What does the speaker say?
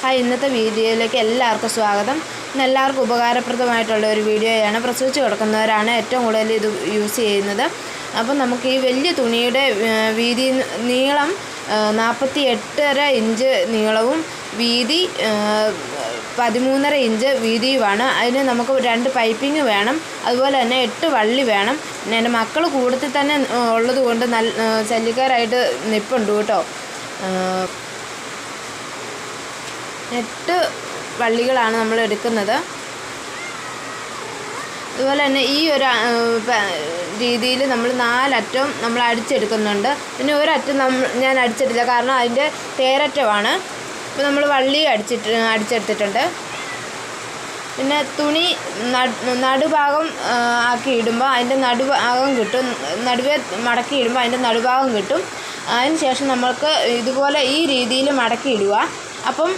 ഇന്നത്തെ വീഡിയോയിലേക്ക് എല്ലാവർക്കും സ്വാഗതം. ഇന്ന് എല്ലാവർക്കും ഉപകാരപ്രദമായിട്ടുള്ള ഒരു വീഡിയോയാണ്. പ്രസവിച്ച് കിടക്കുന്നവരാണ് ഏറ്റവും കൂടുതൽ ഇത് യൂസ് ചെയ്യുന്നത്. അപ്പം നമുക്ക് ഈ വലിയ തുണിയുടെ നീളം 48.5 ഇഞ്ച് നീളവും വീതി 13.5 ഇഞ്ച് വീതിയുമാണ്. അതിന് നമുക്ക് 2 പൈപ്പിംഗ് വേണം. അതുപോലെ തന്നെ 8 വള്ളി വേണം. പിന്നെ എൻ്റെ മക്കൾ കൂട്ടത്തിൽ തന്നെ ഉള്ളത് കൊണ്ട് ശല്യക്കാരായിട്ട് നിൽപ്പുണ്ട് കേട്ടോ. 8 വള്ളികളാണ് നമ്മൾ എടുക്കുന്നത്. അതുപോലെ തന്നെ ഈ ഒരു രീതിയിൽ നമ്മൾ 4 അറ്റവും നമ്മൾ അടിച്ചെടുക്കുന്നുണ്ട്. പിന്നെ ഒരറ്റം ഞാൻ അടിച്ചിട്ടില്ല, കാരണം അതിൻ്റെ തേരറ്റമാണ്. അപ്പോൾ നമ്മൾ വള്ളി അടിച്ചെടുത്തിട്ടുണ്ട്. പിന്നെ തുണി നടുഭാഗം ആക്കി ഇടുമ്പോൾ അതിൻ്റെ നടുഭാഗം കിട്ടും. നടുവേ മടക്കി ഇടുമ്പോൾ അതിൻ്റെ നടുഭാഗം കിട്ടും. അതിന് ശേഷം നമ്മൾക്ക് ഇതുപോലെ ഈ രീതിയിൽ മടക്കി ഇടുക. അപ്പം